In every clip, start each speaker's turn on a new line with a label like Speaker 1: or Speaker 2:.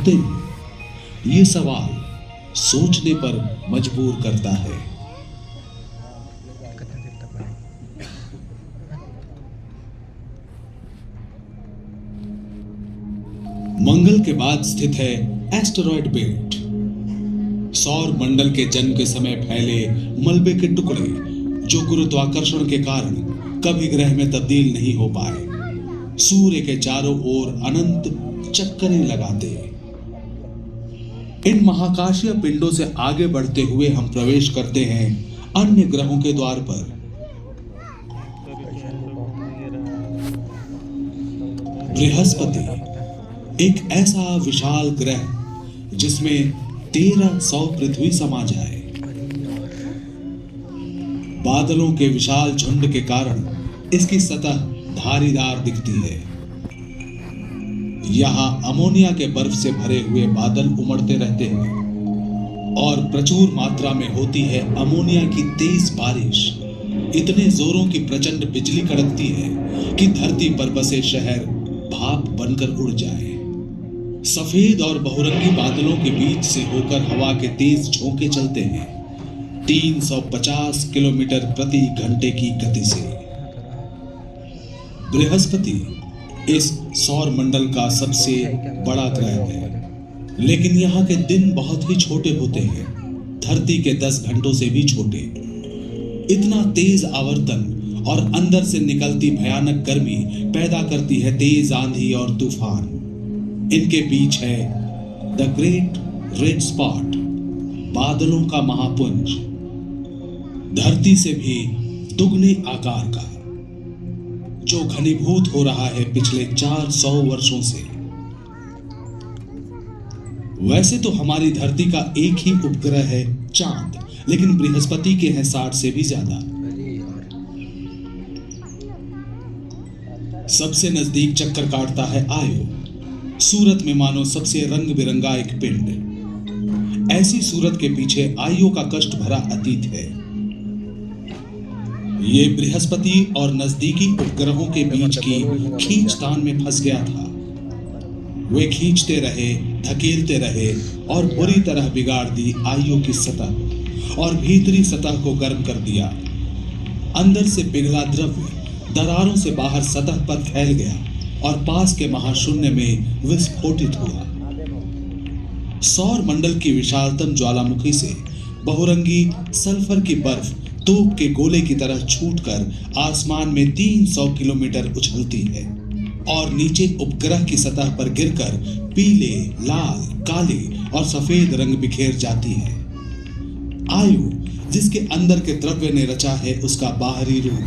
Speaker 1: सकते हैं? ये सवाल सोचने पर मजबूर करता है। मंगल के बाद स्थित है एस्टेरॉयड बेल्ट। सौर मंडल के जन्म के समय फैले मलबे के टुकड़े जो गुरुत्वाकर्षण के कारण कभी ग्रह में तब्दील नहीं हो पाए, सूर्य के चारों ओर अनंत चक्करें लगाते। इन महाकाशीय पिंडों से आगे बढ़ते हुए हम प्रवेश करते हैं अन्य ग्रहों के द्वार पर। बृहस्पति एक ऐसा विशाल ग्रह जिसमें 1300 पृथ्वी समा जाए। बादलों के विशाल झुंड के कारण इसकी सतह धारीदार दिखती है। यहां अमोनिया के बर्फ से भरे हुए बादल उमड़ते रहते हैं और प्रचुर मात्रा में होती है अमोनिया की तेज बारिश। इतने जोरों की प्रचंड बिजली कड़कती है कि धरती पर बसे शहर भाप बनकर उड़ जाए। सफेद और बहुरंगी बादलों के बीच से होकर हवा के तेज झोंके चलते हैं 350 किलोमीटर प्रति घंटे की गति से। बृहस्पति इस सौर मंडल का सबसे बड़ा ग्रह है, लेकिन यहाँ के दिन बहुत ही छोटे होते हैं, धरती के 10 घंटों से भी छोटे। इतना तेज आवर्तन और अंदर से निकलती भयानक गर्मी पैदा करती है तेज आंधी और तूफान। इनके बीच है द ग्रेट रेड स्पॉट, बादलों का महापुंज, धरती से भी दुगने आकार का, जो घनीभूत हो रहा है पिछले 400 वर्षों से। वैसे तो हमारी धरती का एक ही उपग्रह है चांद, लेकिन बृहस्पति के हैं 60 से भी ज्यादा। सबसे नजदीक चक्कर काटता है आयो, सूरत में मानो सबसे रंग बिरंगा एक पिंड। ऐसी सूरत के पीछे आयो का कष्ट भरा अतीत है। ये बृहस्पति और नजदीकी उपग्रहों के बीच की खींचतान में फंस गया था। वे खींचते रहे, धकेलते रहे और बुरी तरह बिगाड़ दी आयो की सतह और भीतरी सतह को गर्म कर दिया। अंदर से पिघला द्रव्य दरारों से बाहर सतह पर फैल गया और पास के महाशून्य में विस्फोटित हुआ। सौर मंडल की विशालतम ज्वालामुखी से बहुरंगी सल्फर की बर्फ तोप के गोले की तरह छूटकर आसमान में 300 किलोमीटर उछलती है और नीचे उपग्रह की सतह पर गिरकर पीले, लाल, काले और सफेद रंग बिखेर जाती है। आयु जिसके अंदर के द्रव्य ने रचा है उसका बाहरी रूप।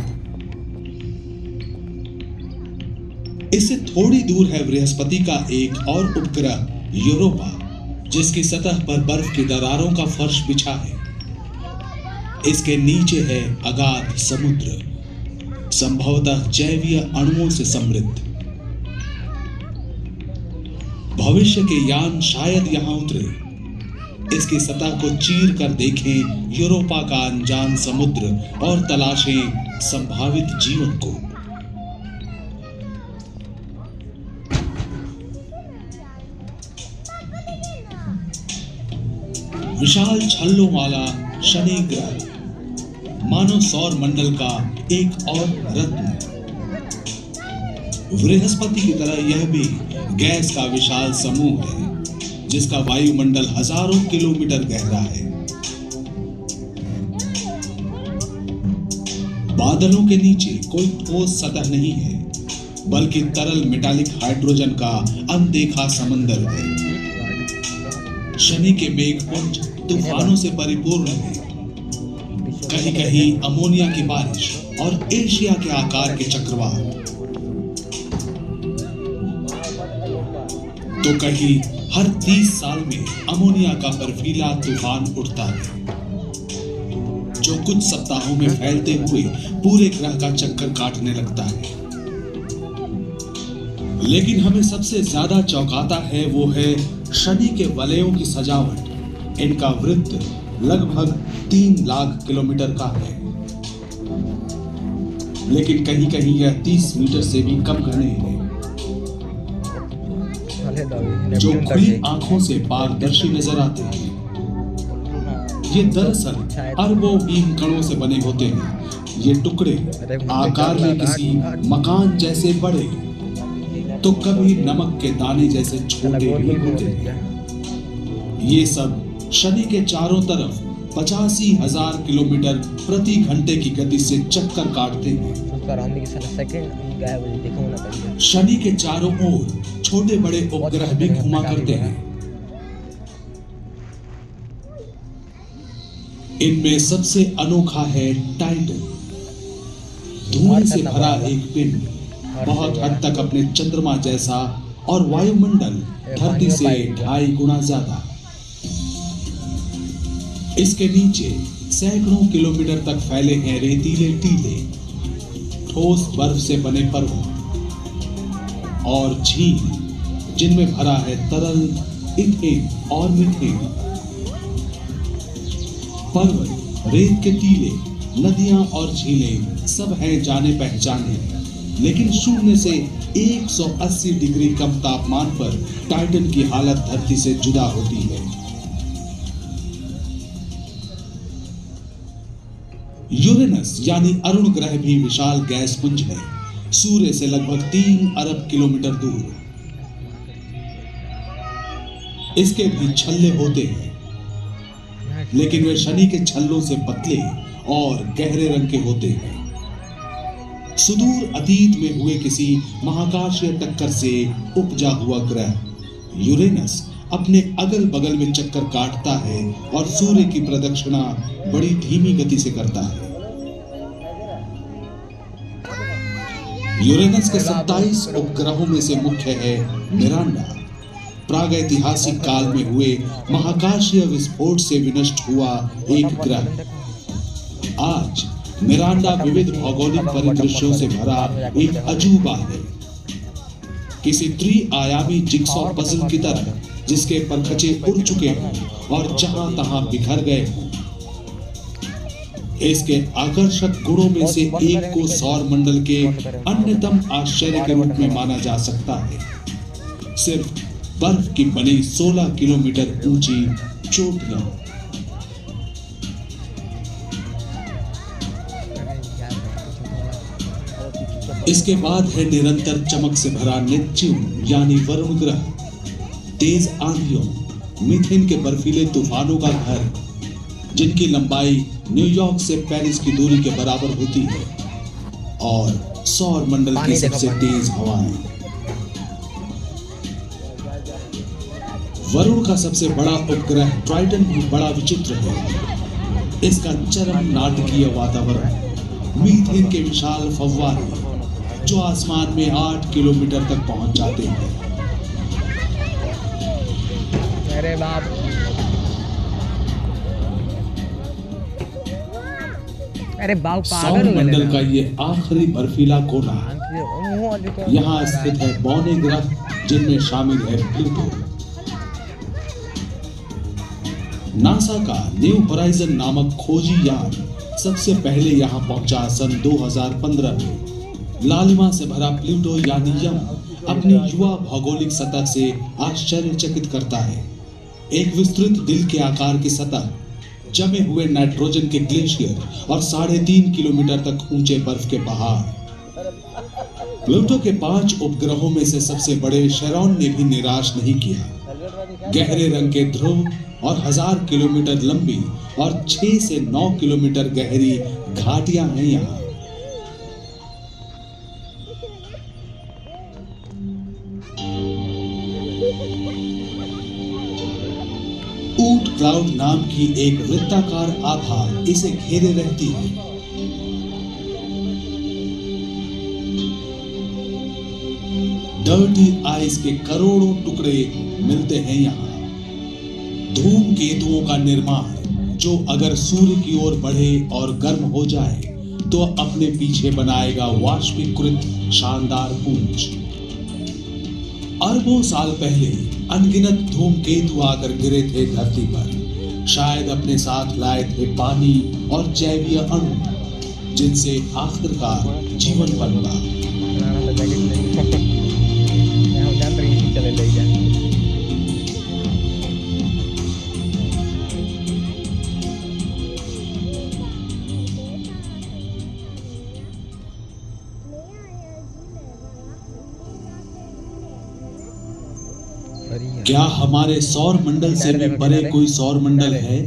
Speaker 1: इससे थोड़ी दूर है बृहस्पति का एक और उपग्रह यूरोपा, जिसकी सतह पर बर्फ की दरारों का फर्श बिछा है। इसके नीचे है अगाध समुद्र, संभवतः जैवीय अणुओं से समृद्ध। भविष्य के यान शायद यहां उतरे। इसकी सतह को चीर कर देखें यूरोपा का अनजान समुद्र और तलाशें संभावित जीवन को। विशाल छल्लों वाला शनि ग्रह मानो सौर मंडल का एक और रत्न। बृहस्पति की तरह यह भी गैस का विशाल समूह है जिसका वायुमंडल हजारों किलोमीटर गहरा है। बादलों के नीचे कोई ठोस सतह नहीं है, बल्कि तरल मेटालिक हाइड्रोजन का अनदेखा समंदर है। शनि के मेघपुंज तूफानों से परिपूर्ण है, कहीं कहीं अमोनिया की बारिश और एशिया के आकार के चक्रवात, तो कहीं हर 30 साल में अमोनिया का बर्फीला तूफान उठता है जो कुछ सप्ताहों में फैलते हुए पूरे ग्रह का चक्कर काटने लगता है। लेकिन हमें सबसे ज्यादा चौंकाता है वो है शनि के वलयों की सजावट। इनका वृत्त लगभग 3 लाख किलोमीटर का है, लेकिन कहीं कहीं यह 30 मीटर से भी कम घने हैं। जो खुली आंखों से पारदर्शी नजर आते हैं। ये दरअसल अरबों हिमकणों से बने होते हैं। ये टुकड़े आकार में किसी मकान जैसे बड़े तो कभी नमक के दाने जैसे छोटे भी होते हैं। ये सब शनि के चारों तरफ 85,000 किलोमीटर प्रति घंटे की गति से चक्कर काटते हैं। शनि के चारों ओर छोटे बड़े उपग्रह भी घुमा करते हैं। इनमें सबसे अनोखा है टाइटन। धुएं से भरा एक पिंड बहुत हद तक अपने चंद्रमा जैसा और वायुमंडल धरती से 2.5 गुना ज्यादा। इसके नीचे सैकड़ों किलोमीटर तक फैले हैं रेतीले टीले, ठोस बर्फ से बने पर्वत और झील जिनमें भरा है तरल इथेन और मीथेन। पर्वत, रेत के टीले, नदियां और झीलें सब हैं जाने पहचाने, लेकिन शून्य से 180 डिग्री कम तापमान पर टाइटन की हालत धरती से जुदा होती है। यूरेनस यानी अरुण ग्रह भी विशाल गैस पुंज है, सूर्य से लगभग 3 अरब किलोमीटर दूर। इसके भी छल्ले होते हैं, लेकिन वे शनि के छल्लों से पतले और गहरे रंग के होते हैं। सुदूर अतीत में हुए किसी महाकाशीय टक्कर से उपजा हुआ ग्रह यूरेनस अपने अगल बगल में चक्कर काटता है और सूर्य की प्रदक्षिणा बड़ी धीमी गति से करता है। यूरेनस के 27 उपग्रहों में से मुख्य है मिरांडा। प्रागैतिहासिक काल में हुए महाकाशीय विस्फोट से विनष्ट हुआ एक ग्रह। आज मिरांडा विविध भौगोलिक परिदृश्यों से भरा एक अजूबा है, किसी त्रिआयामी जिगसॉ पजल की तरह जिसके परखचे उड़ चुके हैं और जहां तहां बिखर गए हैं। इसके आकर्षक गुणों में से एक को सौर मंडल के अन्यतम आश्चर्य के रूप में माना जा सकता है। सिर्फ बर्फ की बनी 16 किलोमीटर ऊंची चोटियां। इसके बाद है निरंतर चमक से भरा नेपच्यून यानी वरुण ग्रह। तेज आंधियों, मीथेन के बर्फीले तूफानों का घर, जिनकी लंबाई न्यूयॉर्क से पेरिस की दूरी के बराबर होती है, और सौर मंडल की सबसे तेज हवाएं। वरुण का सबसे बड़ा उपग्रह ट्राइटन भी बड़ा विचित्र है। इसका चरम नाटकीय वातावरण, मीथेन के विशाल फव्वारे जो आसमान में 8 किलोमीटर तक पहुंच जाते हैं।
Speaker 2: अरे बाप, अरे बाप,
Speaker 1: सौर मंडल का ये आखिरी बर्फीला कोना यहाँ स्थित है बौने ग्रह, जिनमें शामिल है प्लूटो। नासा का न्यू होराइजन नामक खोजी यान सबसे पहले यहाँ पहुंचा सन 2015 में। लालिमा से भरा प्लूटो यानी यम अपनी युवा भौगोलिक सतह से आश्चर्यचकित करता है। एक विस्तृत दिल के आकार की सतह, जमे हुए नाइट्रोजन के ग्लेशियर और 3.5 किलोमीटर तक ऊंचे बर्फ के पहाड़। प्लूटो के 5 उपग्रहों में से सबसे बड़े शेरॉन ने भी निराश नहीं किया। गहरे रंग के ध्रुव और 1000 किलोमीटर लंबी और 6 से 9 किलोमीटर गहरी घाटियां हैं यहाँ। ऊट क्लाउड नाम की एक वृत्ताकार आभा इसे घेरे रहती है। डर्टी आइस के करोड़ों टुकड़े मिलते हैं यहाँ। धूमकेतुओं का निर्माण, जो अगर सूर्य की ओर बढ़े और गर्म हो जाए तो अपने पीछे बनाएगा वाष्पीकृत शानदार पुंज। अरबों साल पहले अनगिनत धूमकेतु आकर गिरे थे धरती पर, शायद अपने साथ लाए थे पानी और जैवीय अणु, जिनसे आखिरकार जीवन बनता।
Speaker 2: बढ़िया।
Speaker 1: क्या हमारे सौर मंडल से भी बड़े कोई सौर मंडल है?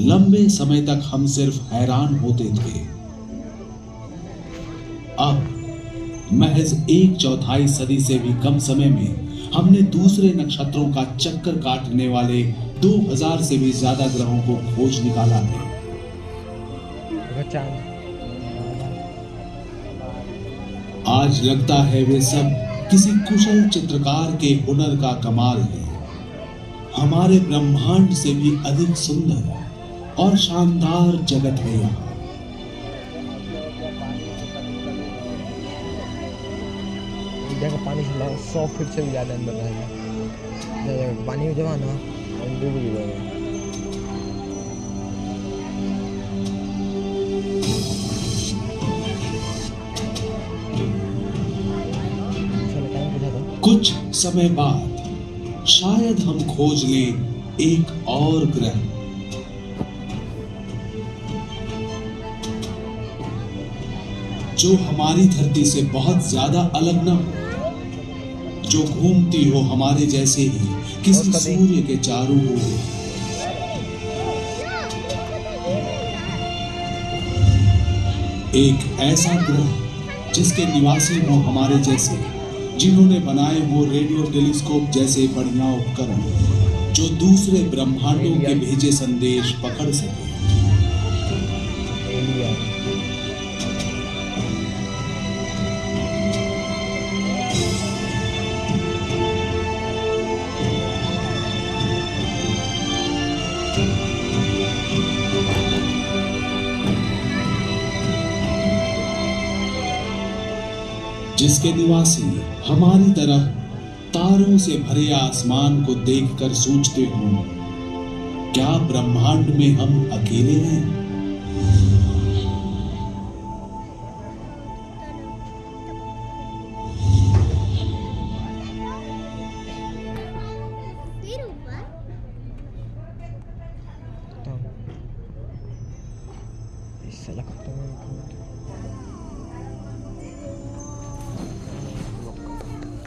Speaker 1: लंबे समय तक हम सिर्फ हैरान होते थे। अब महज 1/4 सदी से भी कम समय में हमने दूसरे नक्षत्रों का चक्कर काटने वाले 2000 से भी ज्यादा ग्रहों को खोज निकाला है।
Speaker 2: चांद।
Speaker 1: आज लगता है वे सब किसी कुशल चित्रकार के हुनर का कमाल है। हमारे ब्रह्मांड से भी अधिक सुंदर और शानदार जगत है यहाँ।
Speaker 2: देखो पानी से 100 फीट से भी ज्यादा अंदर रहेगा। पानी में जमा ना हम डूब भी जाएंगे।
Speaker 1: कुछ समय बाद शायद हम खोज लें एक और ग्रह, जो हमारी धरती से बहुत ज्यादा अलग न हो, जो घूमती हो हमारे जैसे ही किसी सूर्य के चारों ओर। एक ऐसा ग्रह जिसके निवासी हो हमारे जैसे, जिन्होंने बनाए हो रेडियो टेलीस्कोप जैसे बढ़िया उपकरण, जो दूसरे ब्रह्मांडों के भेजे संदेश पकड़ सके। जिसके निवासी हमारी तरह तारों से भरे आसमान को देखकर सोचते हो, क्या ब्रह्मांड में हम अकेले हैं?
Speaker 2: इससे लगता है